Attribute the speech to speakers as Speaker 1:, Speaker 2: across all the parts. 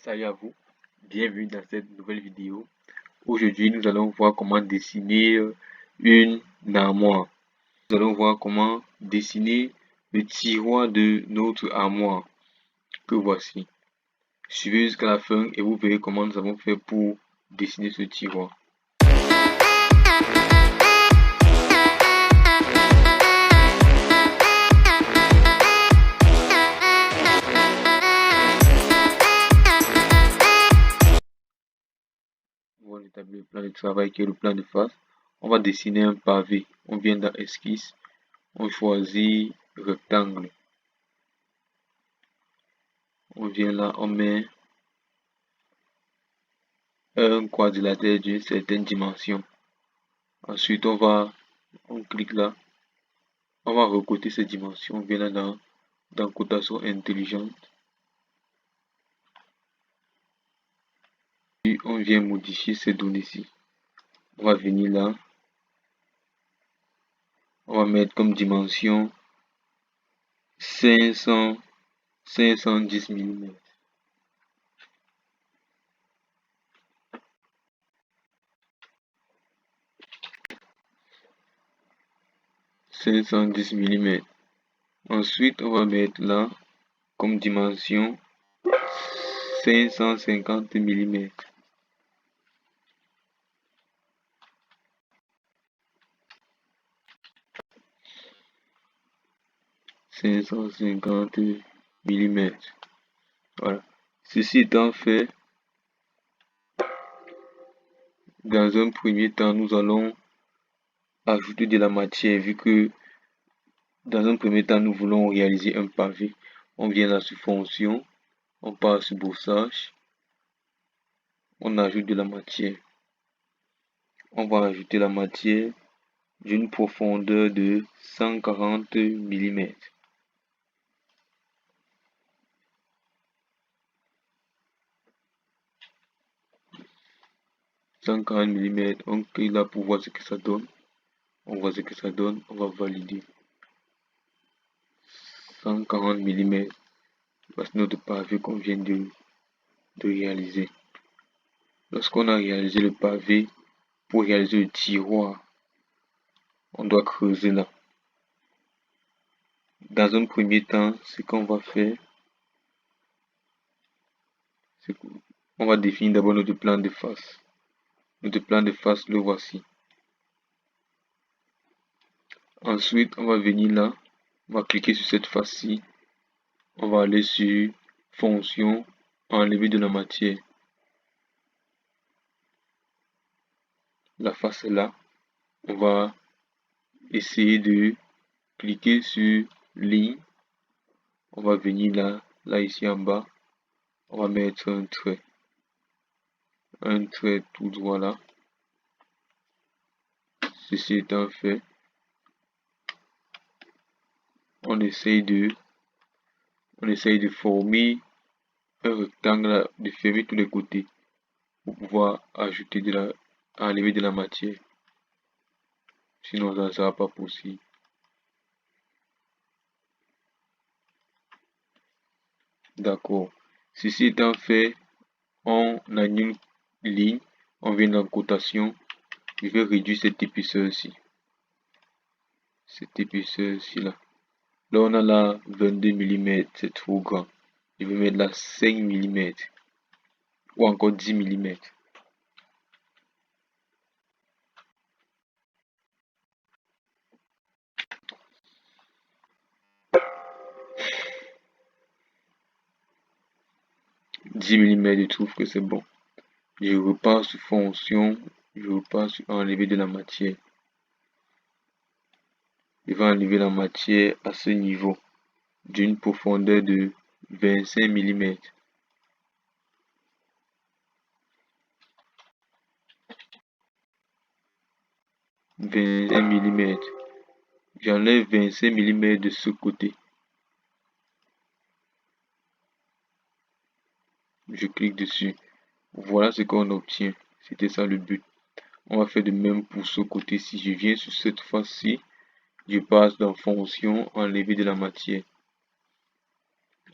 Speaker 1: Salut à vous, bienvenue dans cette nouvelle vidéo. Aujourd'hui, nous allons voir comment dessiner une armoire. Nous allons voir comment dessiner le tiroir de notre armoire que voici. Suivez jusqu'à la fin et vous verrez comment nous avons fait pour dessiner ce tiroir. On va établir le plan de travail qui est le plan de face. On va dessiner un pavé. On vient dans esquisse. On choisit rectangle. On vient là, on met un quadrilatère d'une certaine dimension. Ensuite, on clique là. On va recoter cette dimension. On vient là dans cotation intelligente. Puis on vient modifier ces données-ci. On va venir là. On va mettre comme dimension 510 mm. Ensuite, on va mettre là comme dimension 550 mm. Voilà. Ceci étant fait, dans un premier temps, nous allons ajouter de la matière vu que dans un premier temps, nous voulons réaliser un pavé. On vient là sur fonction, on part sur brossage, on ajoute de la matière. On va ajouter la matière d'une profondeur de 140 mm. On clique là pour voir ce que ça donne. On voit ce que ça donne, on va valider. 140 mm. Voici notre pavé qu'on vient de réaliser. Lorsqu'on a réalisé le pavé, pour réaliser le tiroir, on doit creuser là. Dans un premier temps, ce qu'on va faire, c'est qu'on va définir d'abord notre plan de face. Notre plan de face, le voici. Ensuite, on va venir là, on va cliquer sur cette face-ci. On va aller sur fonction, enlever de la matière. La face est là. On va essayer de cliquer sur ligne. On va venir là ici en bas. On va mettre un trait. Un trait tout droit là. Ceci étant fait, on essaye de former un rectangle là, de fermer tous les côtés pour pouvoir ajouter enlever de la matière. Sinon, ça ne sera pas possible. D'accord. Ceci étant fait, on annule une ligne, on vient dans cotation. Je vais réduire cette épaisseur-ci. Cette épaisseur-ci là. Là, on a là 22 mm, c'est trop grand. Je vais mettre là 5 mm ou encore 10 mm. Je trouve que c'est bon. Je repars sur fonction, je repars sur enlever de la matière. Je vais enlever la matière à ce niveau d'une profondeur de 25 mm. J'enlève 25 mm de ce côté. Je clique dessus. Voilà ce qu'on obtient. C'était ça le but. On va faire de même pour ce côté-ci. Je viens sur cette face-ci. Je passe dans fonction, enlever de la matière.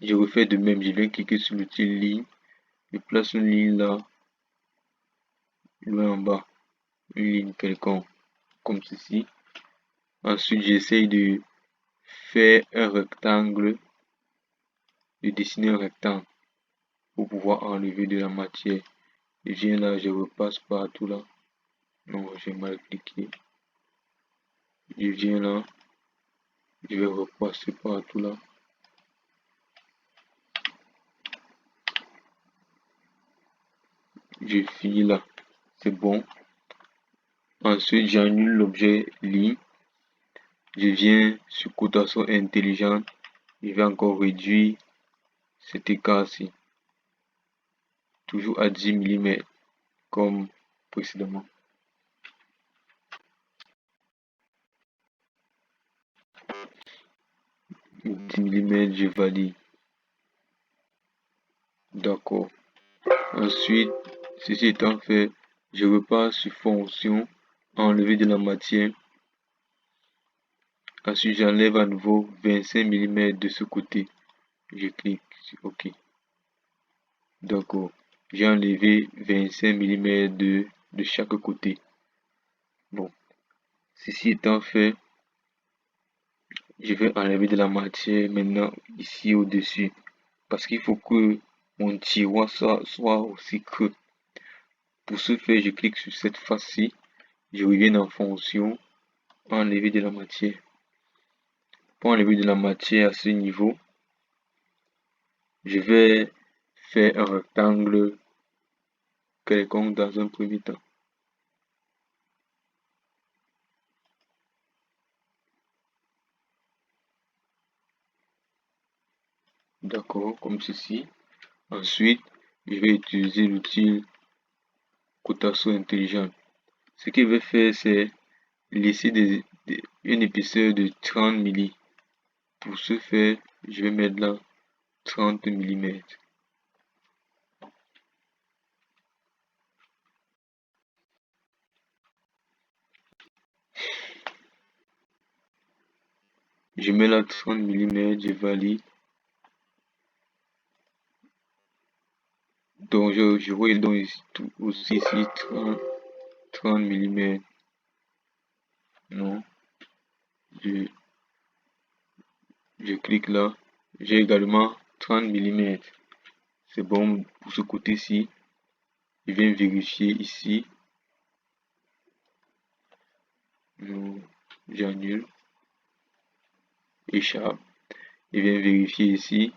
Speaker 1: Je refais de même. Je viens cliquer sur l'outil ligne. Je place une ligne là, loin en bas, une ligne quelconque, comme ceci. Ensuite, j'essaye de faire un rectangle, de dessiner un rectangle pour pouvoir enlever de la matière. Je viens là, je repasse partout là. Non, j'ai mal cliqué. Je viens là, je vais repasser partout là. Je finis là, c'est bon. Ensuite, j'annule l'objet ligne. Je viens sur cotation intelligente. Je vais encore réduire cet écart-ci. Toujours à 10 mm comme précédemment. 10 mm, je valide. D'accord. Ensuite, ceci étant fait, je repars sur fonction, enlever de la matière. Ensuite, j'enlève à nouveau 25 mm de ce côté. Je clique sur OK. D'accord. J'ai enlevé 25 mm de chaque côté. Bon. Ceci étant fait, je vais enlever de la matière maintenant ici au-dessus. Parce qu'il faut que mon tiroir soit aussi creux. Pour ce faire, je clique sur cette face-ci. Je reviens en fonction, enlever de la matière. Pour enlever de la matière à ce niveau, je vais faire un rectangle quelconque dans un premier temps. D'accord, comme ceci. Ensuite, je vais utiliser l'outil cotation intelligente. Ce qu'il va faire, c'est laisser une épaisseur de 30 mm. Pour ce faire, je vais mettre là 30 mm. Je mets là 30 mm, je valide. Donc je vois donc ici, aussi ici 30 mm. Non. Je clique là. J'ai également 30 mm. C'est bon pour ce côté-ci. Je viens vérifier ici. J'annule. Échappe. Je viens vérifier ici.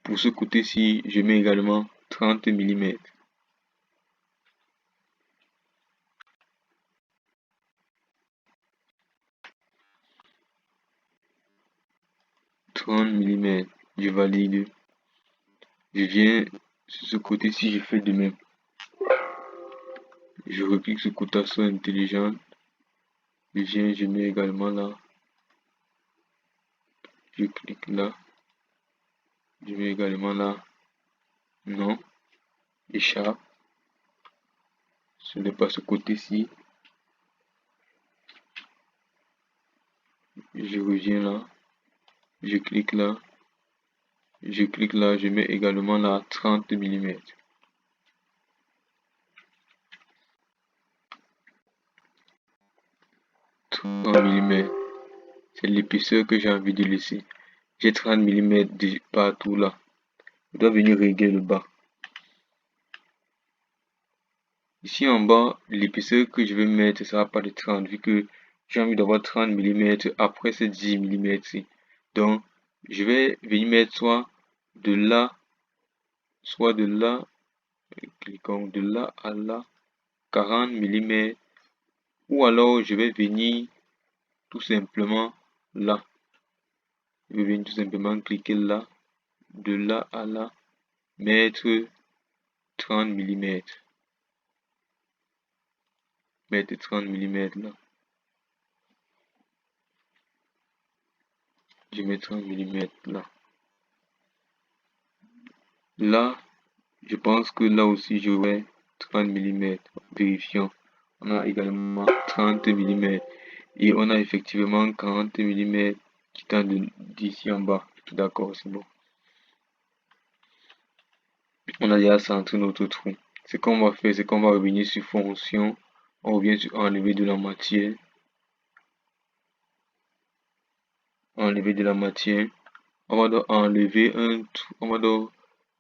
Speaker 1: Pour ce côté-ci, je mets également 30 mm. 30 mm. Je valide. Je viens sur ce côté-ci, je fais de même. Je reclique sur cotation intelligente. Je viens, je mets également là. Je clique là. Je mets également là. Non. Échappe. Ce n'est pas ce côté-ci. Je reviens là. Je clique là. Je clique là. Je mets également là 30 mm. 30 mm. C'est l'épaisseur que j'ai envie de laisser. J'ai 30 mm partout là. Je dois venir régler le bas. Ici en bas, l'épaisseur que je vais mettre, ça sera pas de 30 vu que j'ai envie d'avoir 30 mm après ces 10 mm ici. Donc, je vais venir mettre soit de là, cliquons de là à là, 40 mm, ou alors je vais venir tout simplement là. Je vais venir tout simplement cliquer là, de là à là, mettre 30 mm. Mettre 30 mm là. Je mets 30 mm là. Là, je pense que là aussi j'aurai 30 mm. Vérifions. On a également 30 mm. Et on a effectivement 40 mm qui tend d'ici en bas. D'accord, c'est bon. On a déjà centré notre trou. Ce qu'on va faire, c'est qu'on va revenir sur fonction. On revient sur enlever de la matière. Enlever de la matière. On va donc enlever un trou. On va donc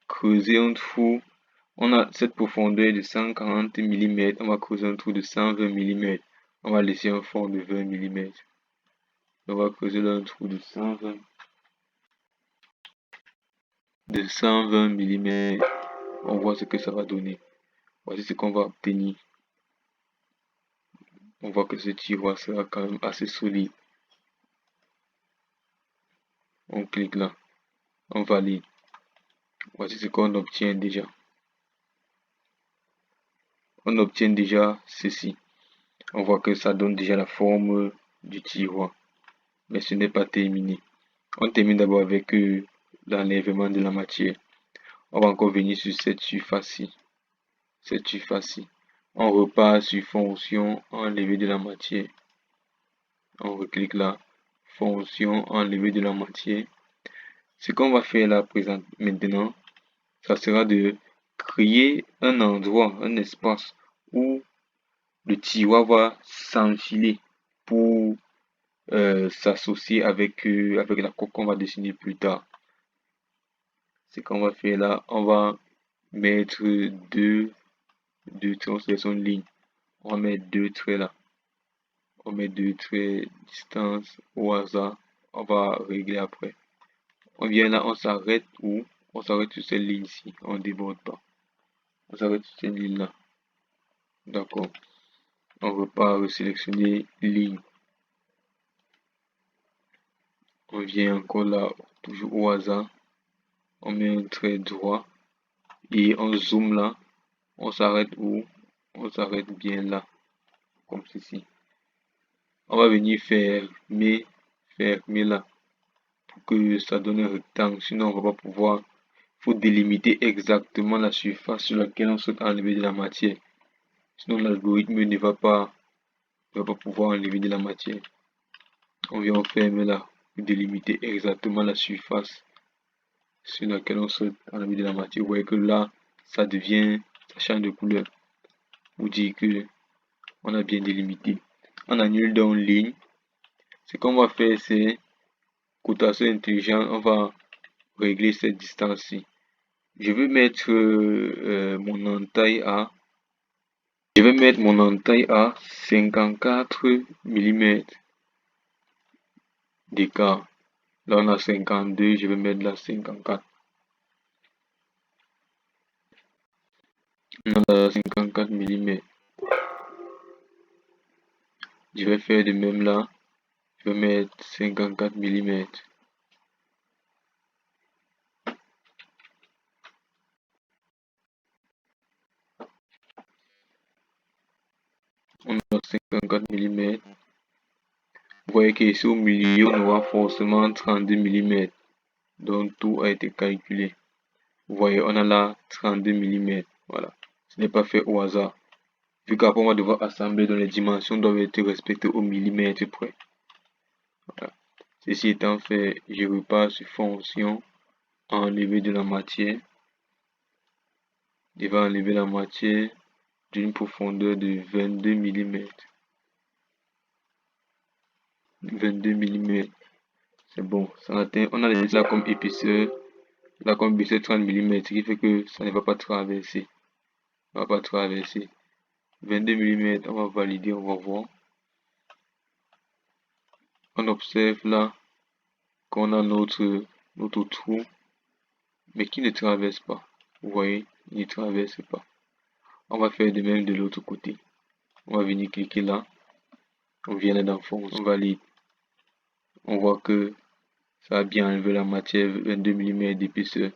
Speaker 1: creuser un trou. On a cette profondeur de 140 mm. On va creuser un trou de 120 mm. On va laisser un fond de 20 mm. On va creuser là un trou de 120 mm. On voit ce que ça va donner. Voici ce qu'on va obtenir. On voit que ce tiroir sera quand même assez solide. On clique là. On valide. Voici ce qu'on obtient déjà. On obtient déjà ceci. On voit que ça donne déjà la forme du tiroir. Mais ce n'est pas terminé. On termine d'abord avec l'enlèvement de la matière. On va encore venir sur cette surface-ci. Cette surface-ci. On repart sur fonction, enlever de la matière. On reclique là. Fonction, enlever de la matière. Ce qu'on va faire là maintenant, ça sera de créer un endroit, un espace où le tiroir va s'enfiler pour s'associer avec la coque qu'on va dessiner plus tard. Ce qu'on va faire là, on va mettre deux traits, on sélectionne une ligne. On va mettre deux traits là. On met deux traits, distance au hasard. On va régler après. On vient là, on s'arrête où? On s'arrête sur cette ligne-ci. On ne déborde pas. On s'arrête sur cette ligne-là. D'accord. On repart resélectionner ligne. On vient encore là, toujours au hasard. On met un trait droit. Et on zoome là. On s'arrête où? On s'arrête bien là. Comme ceci. On va venir fermer là. Pour que ça donne un rectangle. Sinon, on ne va pas pouvoir. Il faut délimiter exactement la surface sur laquelle on souhaite enlever de la matière. Sinon, l'algorithme ne va pas pouvoir enlever de la matière. On vient fermer là. Pour délimiter exactement la surface sur laquelle on souhaite enlever de la matière. Vous voyez que là, ça change de couleur. Pour dire que on a bien délimité. On annule donc ligne. Ce qu'on va faire, c'est cotation intelligente. On va régler cette distance-ci. Je vais mettre mon entaille à 54 mm d'écart. Là, on a 52, je vais mettre là 54. On a 54 mm. Je vais faire de même là. Je vais mettre 54 mm. On a 54 mm. Vous voyez qu'ici au milieu, on aura forcément 32 mm. Donc tout a été calculé. Vous voyez, on a là 32 mm. Voilà. Ce n'est pas fait au hasard. Vu qu'après, on va devoir assembler, donc les dimensions doivent être respectées au millimètre près. Voilà. Ceci étant fait, je repars sur fonction, enlever de la matière. Je vais enlever la matière d'une profondeur de 22 mm. 22 mm. C'est bon. Ça atteint, on a déjà comme épaisseur. Là, comme épaisseur 30 mm, ce qui fait que ça ne va pas traverser. Ça ne va pas traverser. 22 mm, on va valider, on va voir. On observe là qu'on a notre trou, mais qui ne traverse pas. Vous voyez, il ne traverse pas. On va faire de même de l'autre côté. On va venir cliquer là. On vient là dans fond, on valide. On voit que ça a bien enlevé la matière, 22 mm d'épaisseur.